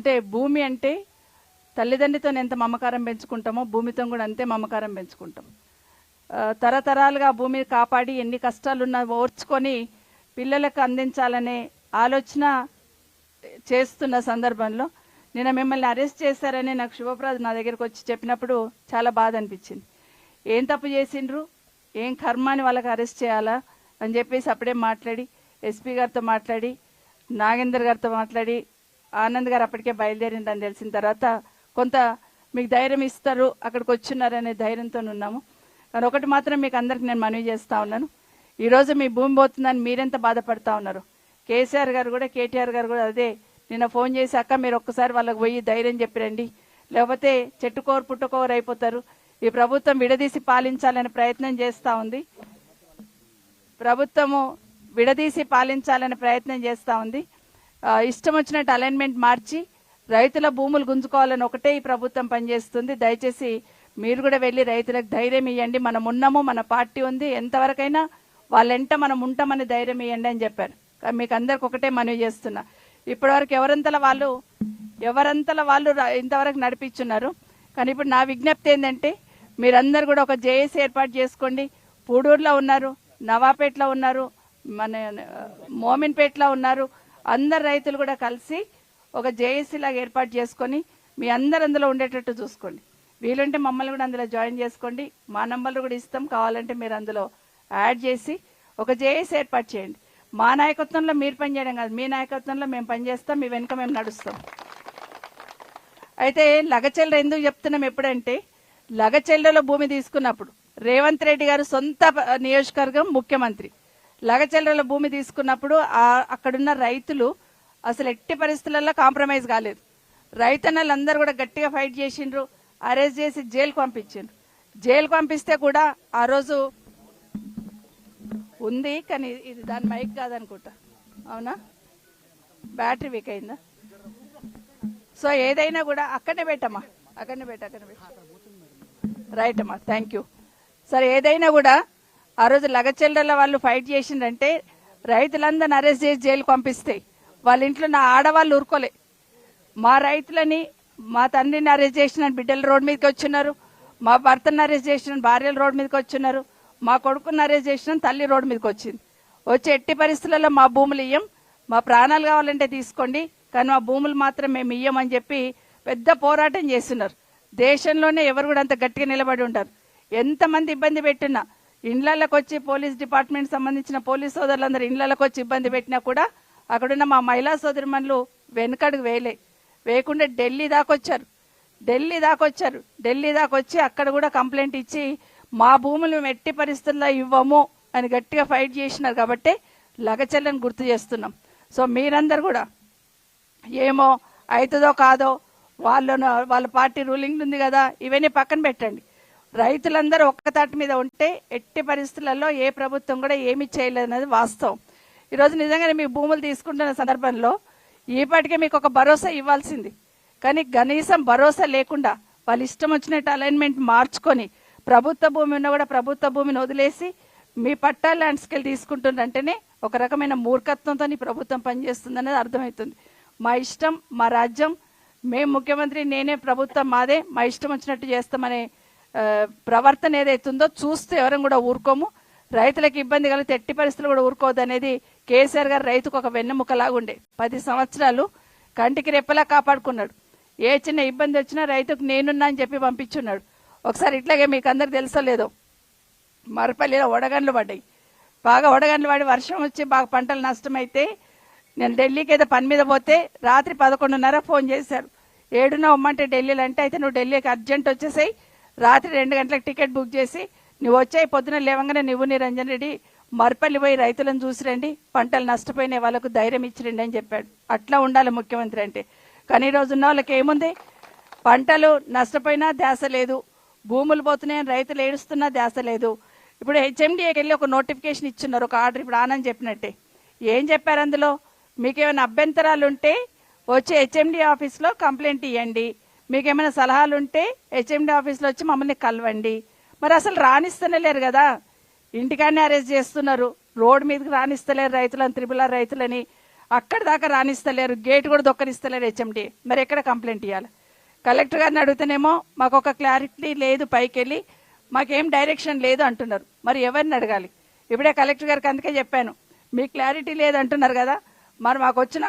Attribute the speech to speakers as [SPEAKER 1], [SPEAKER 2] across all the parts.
[SPEAKER 1] అంటే భూమి అంటే తల్లిదండ్రితో ఎంత మమకారం పెంచుకుంటామో భూమితో కూడా అంతే మమకారం పెంచుకుంటాం. తరతరాలుగా భూమిని కాపాడి ఎన్ని కష్టాలున్నా ఓర్చుకొని పిల్లలకు అందించాలనే ఆలోచన చేస్తున్న సందర్భంలో నిన్న మిమ్మల్ని అరెస్ట్ చేశారని నాకు శుభప్రద నా దగ్గరికి వచ్చి చెప్పినప్పుడు చాలా బాధ అనిపించింది. ఏం తప్పు చేసిండ్రు, ఏం కర్మాని వాళ్ళకి అరెస్ట్ చేయాలా అని చెప్పేసి అప్పుడే మాట్లాడి ఎస్పీ గారితో మాట్లాడి నాగేందర్ గారితో మాట్లాడి ఆనంద్ గారు అప్పటికే బయలుదేరిందని తెలిసిన తర్వాత కొంత మీకు ధైర్యం ఇస్తారు అక్కడికి వచ్చిన్నారనే ధైర్యంతో ఉన్నాము. కానీ ఒకటి మాత్రం మీకు అందరికి నేను మనవి చేస్తూ ఉన్నాను, ఈరోజు మీ భూమి పోతుందని మీరెంత బాధపడతా ఉన్నారు. కేసీఆర్ గారు కూడా కేటీఆర్ గారు కూడా అదే నిన్న ఫోన్ చేసి అక్క మీరు ఒక్కసారి వాళ్ళకి పోయి ధైర్యం చెప్పిరండి, లేకపోతే చెట్టుకోరు పుట్టుకోరు అయిపోతారు. ఈ ప్రభుత్వం విడదీసి పాలించాలనే ప్రయత్నం చేస్తూ ఉంది. ప్రభుత్వము విడదీసి పాలించాలనే ప్రయత్నం చేస్తూ ఉంది. ఇష్టం వచ్చినట్టు అలైన్మెంట్ మార్చి రైతుల భూములు గుంజుకోవాలని ఒకటే ఈ ప్రభుత్వం పనిచేస్తుంది. దయచేసి మీరు కూడా వెళ్ళి రైతులకు ధైర్యం ఇవ్వండి, మనం ఉన్నాము, మన పార్టీ ఉంది, ఎంతవరకైనా వాళ్ళెంట మనం ఉంటామని ధైర్యం ఇవ్వండి అని చెప్పారు. మీకు అందరికి ఒకటే మనవి చేస్తున్నా, ఇప్పటివరకు ఎవరంతల వాళ్ళు ఇంతవరకు నడిపించున్నారు. కానీ ఇప్పుడు నా విజ్ఞప్తి ఏంటంటే మీరందరూ కూడా ఒక జేఏసీ ఏర్పాటు చేసుకోండి. పూడూరులో ఉన్నారు, నవాపేటలో ఉన్నారు, మన మోమిన్పేటలో ఉన్నారు, అందరు రైతులు కూడా కలిసి ఒక జేఏసీ లాగా ఏర్పాటు చేసుకొని మీ అందరు అందులో ఉండేటట్టు చూసుకోండి. వీలుంటే మమ్మల్ని కూడా అందులో జాయిన్ చేసుకోండి, మా నంబర్లు కూడా ఇస్తాం, కావాలంటే మీరు అందులో యాడ్ చేసి ఒక జేఏసీ ఏర్పాటు చేయండి. మా నాయకత్వంలో మీరు పనిచేయడం కాదు, మీ నాయకత్వంలో మేము పనిచేస్తాం, మీ వెనుక మేము నడుస్తాం. అయితే లగచెల్ల ఎందుకు చెప్తున్నాం, ఎప్పుడంటే లగచెల్లలో భూమి తీసుకున్నప్పుడు రేవంత్ రెడ్డి గారు సొంత నియోజకవర్గం ముఖ్యమంత్రి, లగచెల్లలో భూమి తీసుకున్నప్పుడు అక్కడున్న రైతులు అసలు ఎట్టి పరిస్థితులలో కాంప్రమైజ్ కాలేదు. రైతన్నలందరూ కూడా గట్టిగా ఫైట్ చేసిండ్రు, అరెస్ట్ చేసి జైలుకు పంపించిండ్రు. జైలుకు పంపిస్తే కూడా ఆ రోజు ఉంది, కానీ ఇది దాని మైక్ కాదనుకుంటా, అవునా, బ్యాటరీ వీక్ అయిందా? సో ఏదైనా కూడా అక్కడనే పెట్టమ్మా, అక్కడనే రైట్ అమ్మా, థ్యాంక్ యూ. సరే ఏదైనా కూడా ఆ రోజు లగచెల్లెల వాళ్ళు ఫైట్ చేసిండ్రంటే రైతులందరిని అరెస్ట్ చేసి జైలు పంపిస్తే వాళ్ళ ఇంట్లో నా ఆడవాళ్ళు ఊరుకోలే. మా రైతులని, మా తండ్రిని అరెస్ట్ చేసిన బిడ్డలు రోడ్ మీదకి వచ్చిన్నారు, మా భర్తను అరెస్ట్ చేసిన భార్యలు రోడ్ మీదకి వచ్చిన్నారు, మా కొడుకుని అరెస్ట్ చేసిన తల్లి రోడ్ మీదకి వచ్చింది. వచ్చి ఎట్టి పరిస్థితులలో మా భూములు ఇయ్యం, మా ప్రాణాలు కావాలంటే తీసుకోండి, కానీ మా భూములు మాత్రం మేము ఇయ్యమని చెప్పి పెద్ద పోరాటం చేస్తున్నారు. దేశంలోనే ఎవరు కూడా అంత గట్టిగా నిలబడి ఉంటారు. ఎంతమంది ఇబ్బంది పెట్టినా ఇండ్లలోకి వచ్చి పోలీస్ డిపార్ట్మెంట్ సంబంధించిన పోలీస్ సోదరులందరూ ఇండ్లలోకి వచ్చి ఇబ్బంది పెట్టినా కూడా అక్కడున్న మా మహిళా సోదరిమణులు వెనుకడుగు వేయకుండా ఢిల్లీ దాకా వచ్చి అక్కడ కూడా కంప్లైంట్ ఇచ్చి మా భూములు మేము ఎట్టి పరిస్థితుల్లో ఇవ్వము అని గట్టిగా ఫైట్ చేసినారు. కాబట్టి లగచెల్లని గుర్తు చేస్తున్నాం. సో మీరందరూ కూడా ఏమో అవుతుందో కాదో, వాళ్ళ పార్టీ రూలింగ్ ఉంది కదా, ఇవన్నీ పక్కన పెట్టండి. రైతులందరూ ఒక్క తాటి మీద ఉంటే ఎట్టి పరిస్థితులలో ఏ ప్రభుత్వం కూడా ఏమీ చేయలేదనేది వాస్తవం. ఈరోజు నిజంగానే మీ భూములు తీసుకుంటున్న సందర్భంలో ఈపాటికే మీకు ఒక భరోసా ఇవ్వాల్సింది, కానీ కనీసం భరోసా లేకుండా వాళ్ళు ఇష్టం వచ్చినట్టు అలైన్మెంట్ మార్చుకొని ప్రభుత్వ భూమి ఉన్నా కూడా ప్రభుత్వ భూమిని వదిలేసి మీ పట్టా ల్యాండ్స్కెళ్ళి తీసుకుంటుందంటేనే ఒక రకమైన మూర్ఖత్వంతో ప్రభుత్వం పనిచేస్తుంది అనేది అర్థమవుతుంది. మా ఇష్టం, మా రాజ్యం, మేము ముఖ్యమంత్రి, నేనే ప్రభుత్వం, మాదే, మా ఇష్టం వచ్చినట్టు చేస్తామనే ప్రవర్తన ఏదైతుందో చూస్తే ఎవరం కూడా ఊరుకోము. రైతులకు ఇబ్బంది కలిగితే ఎట్టి పరిస్థితులు కూడా ఊరుకోవద్దు అనేది కేసీఆర్ గారు రైతుకు ఒక వెన్నెముకలాగుండే 10 సంవత్సరాలు కంటికి రెప్పలా కాపాడుకున్నాడు. ఏ చిన్న ఇబ్బంది వచ్చినా రైతుకు నేనున్నా అని చెప్పి పంపించున్నాడు. ఒకసారి ఇట్లాగే మీకు అందరికి తెలుసలేదో, మరపల్లిలో వడగండ్లు పడ్డాయి, బాగా వడగండ్లు పడి వర్షం వచ్చి బాగా పంటలు నష్టమైతే నేను ఢిల్లీకి ఏదో పని మీద పోతే రాత్రి 11:30 ఫోన్ చేశారు, 7న ఉమ్మంటే ఢిల్లీలో అంటే, అయితే నువ్వు ఢిల్లీకి అర్జెంట్ వచ్చేసాయి, రాత్రి 2 గంటలకు టికెట్ బుక్ చేసి నువ్వు వచ్చాయి, పొద్దున లేవంగానే నువ్వు నిరంజన్ రెడ్డి మరపల్లి పోయి రైతులను చూసిరండి, పంటలు నష్టపోయిన వాళ్ళకు ధైర్యం ఇచ్చిరండి అని చెప్పాడు. అట్లా ఉండాలి ముఖ్యమంత్రి అంటే. కానీ ఈరోజు ఉన్న వాళ్ళకి ఏముంది, పంటలు నష్టపోయినా ధ్యాస లేదు, భూములు పోతున్నాయని రైతులు ఏడుస్తున్నా ధ్యాస లేదు. ఇప్పుడు హెచ్ఎండిఏకి వెళ్ళి ఒక నోటిఫికేషన్ ఇచ్చున్నారు, ఒక ఆర్డర్, ఇప్పుడు ఆనంద్ చెప్పినట్టే. ఏం చెప్పారు అందులో, మీకేమైనా అభ్యంతరాలు ఉంటే వచ్చి హెచ్ఎండి ఆఫీస్లో కంప్లైంట్ ఇవ్వండి, మీకేమైనా సలహాలు ఉంటే హెచ్ఎండి ఆఫీస్లో వచ్చి మమ్మల్ని కలవండి. మరి అసలు రానిస్తూనే లేరు కదా, ఇంటికాడనే అరెస్ట్ చేస్తున్నారు, రోడ్ మీదకి రానిస్తలేరు రైతులని, త్రిపుల రైతులని. అక్కడ దాకా రానిస్తలేరు, గేట్ కూడా దొక్కనిస్తలేరు హెచ్ఎండి. మరి ఎక్కడ కంప్లైంట్ ఇవ్వాలి? కలెక్టర్ గారిని అడుగుతానేమో మాకు ఒక క్లారిటీ లేదు, పైకి వెళ్ళి మాకేం డైరెక్షన్ లేదు అంటున్నారు. మరి ఎవరిని అడగాలి? ఇప్పుడే కలెక్టర్ గారికి అందుకే చెప్పాను, మీ క్లారిటీ లేదు అంటున్నారు కదా, మరి మాకు వచ్చిన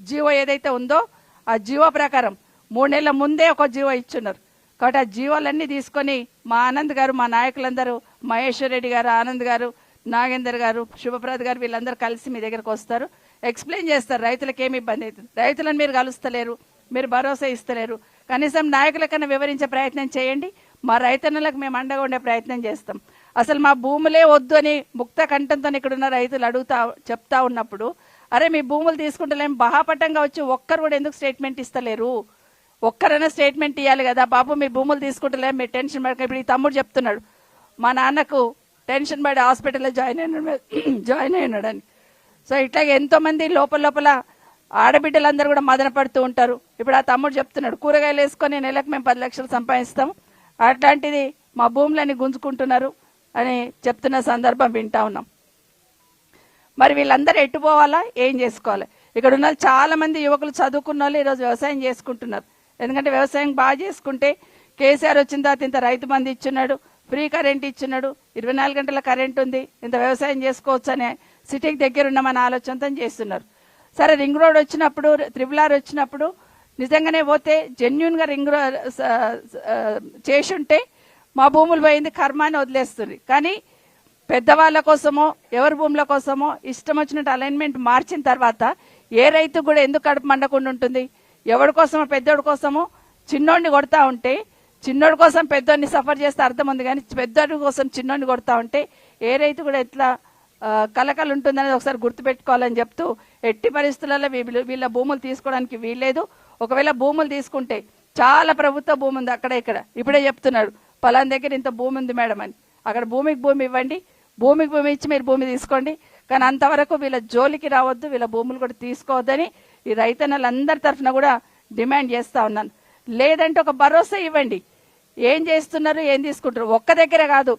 [SPEAKER 1] జీవో ఏదైతే ఉందో ఆ జీవో ప్రకారం 3 నెలల ముందే ఒక జీవో ఇచ్చున్నారు. కాబట్టి ఆ జీవోలన్నీ తీసుకొని మా ఆనంద్ గారు, మా నాయకులందరూ, మహేశ్వర్ రెడ్డి గారు, ఆనంద్ గారు, నాగేందర్ గారు, శుభప్రద్ గారు, వీళ్ళందరూ కలిసి మీ దగ్గరకు వస్తారు, ఎక్స్ప్లెయిన్ చేస్తారు రైతులకు ఏమి ఇబ్బంది అవుతుంది. రైతులను మీరు కలుస్తలేరు, మీరు భరోసా ఇస్తలేరు, కనీసం నాయకులకన్నా వివరించే ప్రయత్నం చేయండి. మా రైతన్నలకు మేము అండగా ఉండే ప్రయత్నం చేస్తాం. అసలు మా భూములే వద్దు అని ముక్త కంఠంతో ఇక్కడున్న రైతులు చెప్తా ఉన్నప్పుడు, అరే మీ భూములు తీసుకుంటలేం బహాపట్టంగా వచ్చి ఒక్కరు కూడా ఎందుకు స్టేట్మెంట్ ఇస్తలేరు? ఒక్కరైనా స్టేట్మెంట్ ఇవ్వాలి కదా, బాబు మీ భూములు తీసుకుంటలేం, మీరు టెన్షన్ పడక. ఇప్పుడు ఈ తమ్ముడు చెప్తున్నాడు మా నాన్నకు టెన్షన్ పడి హాస్పిటల్లో జాయిన్ అయినాడని. సో ఇట్లాగే ఎంతోమంది లోపల ఆడబిడ్డలందరూ కూడా మదన పడుతూ ఉంటారు. ఇప్పుడు ఆ తమ్ముడు చెప్తున్నాడు కూరగాయలు వేసుకొని నెలకు మేము 10 లక్షలు సంపాదిస్తాం, అట్లాంటిది మా భూములని గుంజుకుంటున్నారు అని చెప్తున్న సందర్భం వింటా ఉన్నాం. మరి వీళ్ళందరూ ఎట్టుపోవాలా, ఏం చేసుకోవాలి? ఇక్కడ ఉన్న చాలా మంది యువకులు చదువుకున్న వాళ్ళు ఈరోజు వ్యవసాయం చేసుకుంటున్నారు. ఎందుకంటే వ్యవసాయం బాగా చేసుకుంటే కేసీఆర్ వచ్చిన తర్వాత ఇంత రైతు బంధు ఇచ్చున్నాడు, ఫ్రీ కరెంట్ ఇచ్చున్నాడు, 24 గంటల కరెంట్ ఉంది, ఇంత వ్యవసాయం చేసుకోవచ్చు అనే సిటీకి దగ్గర ఉన్నామని ఆలోచనతో చేస్తున్నారు. సరే రింగ్ రోడ్ వచ్చినప్పుడు, త్రిబుల్ వచ్చినప్పుడు నిజంగానే పోతే జెన్యున్గా రింగ్ చేసి ఉంటే మా భూములు పోయింది కర్మ అని వదిలేస్తుంది. కానీ పెద్దవాళ్ళ కోసమో ఎవరి భూముల కోసమో ఇష్టం వచ్చినట్టు అలైన్మెంట్ మార్చిన తర్వాత ఏ రైతు కూడా ఎందుకు కడుపు మండకుండా ఉంటుంది? ఎవరి కోసమో పెద్దోడి కోసమో చిన్నోడిని కొడతా ఉంటే, చిన్నోడి కోసం పెద్దోడిని సఫర్ చేస్తే అర్థం ఉంది, కానీ పెద్దోడి కోసం చిన్నోడిని కొడతా ఉంటే ఏ రైతు కూడా ఎట్లా కలకలు ఉంటుందనేది ఒకసారి గుర్తుపెట్టుకోవాలని చెప్తూ, ఎట్టి పరిస్థితులలో వీళ్ళ భూములు తీసుకోవడానికి వీల్లేదు. ఒకవేళ భూములు తీసుకుంటే చాలా ప్రభుత్వ భూమి ఉంది అక్కడ ఇక్కడ, ఇప్పుడే చెప్తున్నాడు పలానా దగ్గర ఇంత భూమి ఉంది మేడం అని. అక్కడ భూమికి భూమి ఇవ్వండి, భూమికి భూమి ఇచ్చి మీరు భూమి తీసుకోండి, కానీ అంతవరకు వీళ్ళ జోలికి రావద్దు, వీళ్ళ భూములు కూడా తీసుకోవద్దని ఈ రైతన్నలందరి తరఫున కూడా డిమాండ్ చేస్తూ ఉన్నాను. లేదంటే ఒక భరోసా ఇవ్వండి, ఏం చేస్తున్నారు, ఏం తీసుకుంటారు. ఒక్క దగ్గర కాదు,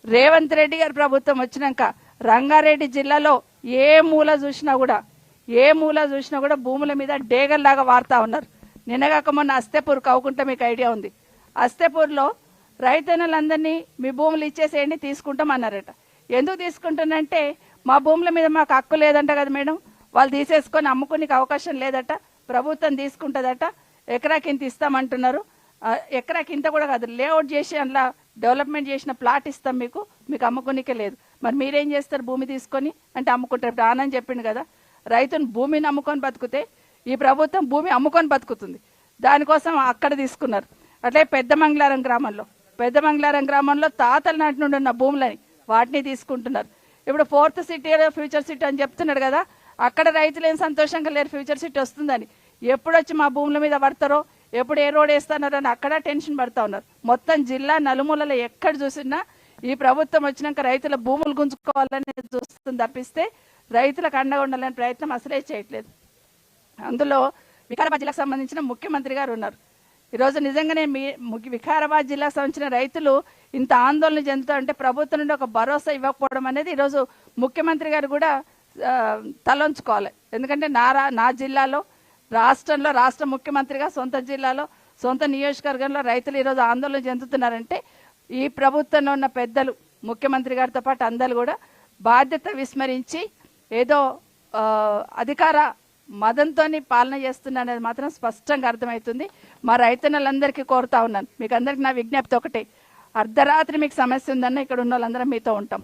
[SPEAKER 1] రేవంత్ రెడ్డి గారి ప్రభుత్వం వచ్చినాక రంగారెడ్డి జిల్లాలో ఏ మూల చూసినా కూడా భూముల మీద డేగల్లాగా వారుతా ఉన్నారు. నిన్నగాక మొన్న అస్తేపూర్ కవ్వుకుంటే మీకు ఐడియా ఉంది, అస్తేపూర్లో రైతన్నలందరినీ మీ భూములు ఇచ్చేసేయండి తీసుకుంటాం అన్నారట. ఎందుకు తీసుకుంటానంటే మా భూముల మీద మాకు హక్కు లేదంట కదా మేడం, వాళ్ళు తీసేసుకొని అమ్ముకునేకి అవకాశం లేదట, ప్రభుత్వం తీసుకుంటుందట, ఎకరాకింత ఇస్తామంటున్నారు. ఎకరాకింత కూడా కాదు, లేఅవుట్ చేసి అందులో డెవలప్మెంట్ చేసిన ప్లాట్ ఇస్తాం మీకు అమ్ముకునికే లేదు. మరి మీరేం చేస్తారు? భూమి తీసుకొని అంటే అమ్ముకుంటారు. ఇప్పుడు ఆనంద్ చెప్పిండు కదా, రైతును భూమిని అమ్ముకొని బతుకుతే ఈ ప్రభుత్వం భూమి అమ్ముకొని బతుకుతుంది, దానికోసం అక్కడ తీసుకున్నారు. అట్లే పెద్ద మంగళారం గ్రామంలో తాతల నాటి నుండి ఉన్న భూములని వాటిని తీసుకుంటున్నారు. ఇప్పుడు 4th సిటీ ఫ్యూచర్ సిటీ అని చెప్తున్నాడు కదా, అక్కడ రైతులు ఏం సంతోషంగా లేరు ఫ్యూచర్ సిటీ వస్తుందని. ఎప్పుడు వచ్చి మా భూముల మీద పడతారో, ఎప్పుడు ఏ రోడ్ వేస్తున్నారో అని అక్కడ టెన్షన్ పడతా ఉన్నారు. మొత్తం జిల్లా నలుమూలలో ఎక్కడ చూసినా ఈ ప్రభుత్వం వచ్చినాక రైతుల భూములు గుంజుకోవాలని చూస్తుంది తప్పిస్తే రైతులకు అండగా ఉండాలనే ప్రయత్నం అసలే చేయట్లేదు. అందులో వికారాబాద్ జిల్లాకు సంబంధించిన ముఖ్యమంత్రి గారు ఉన్నారు. ఈరోజు నిజంగానే వికారాబాద్ జిల్లాకు సంబంధించిన రైతులు ఇంత ఆందోళన చెందుతూ అంటే ప్రభుత్వం నుండి ఒక భరోసా ఇవ్వకపోవడం అనేది ఈరోజు ముఖ్యమంత్రి గారు కూడా తలంచుకోవాలి. ఎందుకంటే నా జిల్లాలో రాష్ట్ర ముఖ్యమంత్రిగా సొంత జిల్లాలో సొంత నియోజకవర్గంలో రైతులు ఈరోజు ఆందోళన చెందుతున్నారంటే ఈ ప్రభుత్వంలో ఉన్న పెద్దలు ముఖ్యమంత్రి గారితో పాటు అందరూ కూడా బాధ్యత విస్మరించి ఏదో అధికార మదంతో పాలన చేస్తున్నది మాత్రం స్పష్టంగా అర్థమవుతుంది. మా రైతన్నలందరికీ కోరుతా ఉన్నాను, మీకు అందరికి నా విజ్ఞప్తి ఒకటే, అర్ధరాత్రి మీకు సమస్య ఉందన్న ఇక్కడ ఉన్న వాళ్ళందరం మీతో ఉంటాం.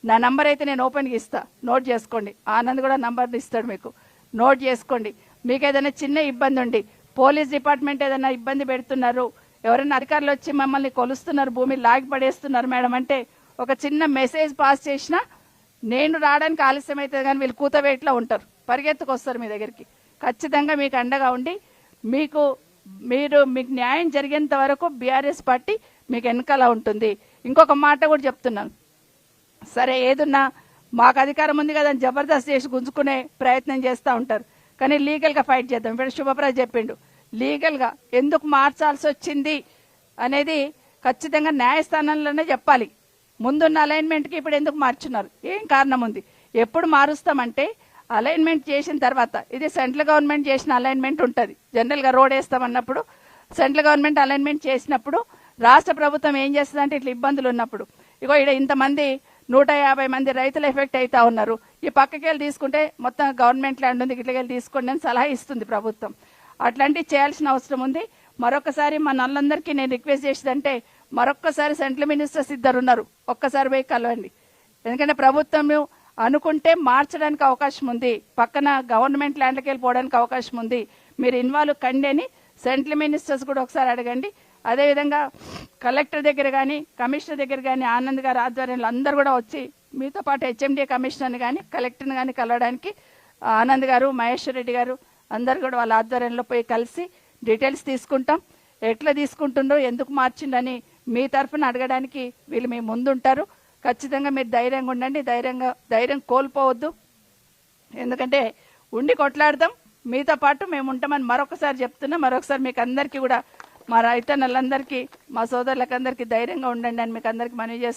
[SPEAKER 1] నా నంబర్ అయితే నేను ఓపెన్గా ఇస్తా, నోట్ చేసుకోండి. ఆనంద్ కూడా నంబర్ ఇస్తాడు, మీకు నోట్ చేసుకోండి. మీకు ఏదైనా చిన్న ఇబ్బంది ఉండి, పోలీస్ డిపార్ట్మెంట్ ఏదైనా ఇబ్బంది పెడుతున్నారు, ఎవరైనా అధికారులు వచ్చి మమ్మల్ని కొలుస్తున్నారు, భూమి లాగి పడేస్తున్నారు మేడం అంటే ఒక చిన్న మెసేజ్ పాస్ చేసినా నేను రావడానికి ఆలస్యం అవుతుంది, కానీ వీళ్ళు కూతవేట్లో ఉంటారు, పరిగెత్తుకొస్తారు మీ దగ్గరికి. ఖచ్చితంగా మీకు అండగా ఉండి మీకు న్యాయం జరిగేంత వరకు బీఆర్ఎస్ పార్టీ మీకు వెనకాల ఉంటుంది. ఇంకొక మాట కూడా చెప్తున్నాను, సరే ఏదున్నా మాకు అధికారం ఉంది కదా అని జబర్దస్త్ చేసి గుంజుకునే ప్రయత్నం చేస్తూ ఉంటారు, కానీ లీగల్గా ఫైట్ చేద్దాం. ఇప్పుడు శుభప్రద్ చెప్పిండు, లీగల్గా ఎందుకు మార్చాల్సి వచ్చింది అనేది ఖచ్చితంగా న్యాయస్థానంలోనే చెప్పాలి. ముందున్న అలైన్మెంట్కి ఇప్పుడు ఎందుకు మార్చున్నారు, ఏం కారణం ఉంది, ఎప్పుడు మారుస్తామంటే అలైన్మెంట్ చేసిన తర్వాత ఇది సెంట్రల్ గవర్నమెంట్ చేసిన అలైన్మెంట్ ఉంటుంది. జనరల్గా రోడ్ వేస్తామన్నప్పుడు సెంట్రల్ గవర్నమెంట్ అలైన్మెంట్ చేసినప్పుడు రాష్ట్ర ప్రభుత్వం ఏం చేస్తుందంటే ఇట్లా ఇబ్బందులు ఉన్నప్పుడు ఇగో ఇక్కడ ఇంతమంది 150 మంది రైతులు ఎఫెక్ట్ అవుతా ఉన్నారు, ఈ పక్కకెళ్ళి తీసుకుంటే మొత్తం గవర్నమెంట్ ల్యాండ్ ఉంది, ఇట్లకెళ్ళి తీసుకోండి అని సలహా ఇస్తుంది ప్రభుత్వం. అట్లాంటివి చేయాల్సిన అవసరం ఉంది. మరొకసారి మా నల్లందరికీ నేను రిక్వెస్ట్ చేసేదంటే మరొక్కసారి సెంట్రల్ మినిస్టర్స్ ఇద్దరు ఉన్నారు, ఒక్కసారి పోయి కలవండి. ఎందుకంటే ప్రభుత్వం అనుకుంటే మార్చడానికి అవకాశం ఉంది, పక్కన గవర్నమెంట్ ల్యాండ్కి వెళ్ళిపోవడానికి అవకాశం ఉంది. మీరు ఇన్వాల్వ్ కండి అని సెంట్రల్ మినిస్టర్స్ కూడా ఒకసారి అడగండి. అదేవిధంగా కలెక్టర్ దగ్గర కానీ కమిషనర్ దగ్గర కానీ ఆనంద్ గారి ఆధ్వర్యంలో అందరూ కూడా వచ్చి మీతో పాటు హెచ్ఎండిఏ కమిషనర్ని కానీ కలెక్టర్ని కానీ కలవడానికి ఆనంద్ గారు మహేశ్వర్ రెడ్డి గారు అందరు కూడా వాళ్ళ ఆధ్వర్యంలో పోయి కలిసి డీటెయిల్స్ తీసుకుంటాం. ఎట్లా తీసుకుంటుండో ఎందుకు మార్చిండని మీ తరఫున అడగడానికి వీళ్ళు మీ ముందుంటారు. ఖచ్చితంగా మీరు ధైర్యంగా ఉండండి, ధైర్యం కోల్పోవద్దు. ఎందుకంటే ఉండి కొట్లాడదాం, మీతో పాటు మేము ఉంటామని మరొకసారి చెప్తున్నా. మరొకసారి మీకు అందరికీ కూడా మా రైతన్నలందరికీ మా సోదరులకందరికీ ధైర్యంగా ఉండండి అని మీకు అందరికీ మనవి చేస్తూ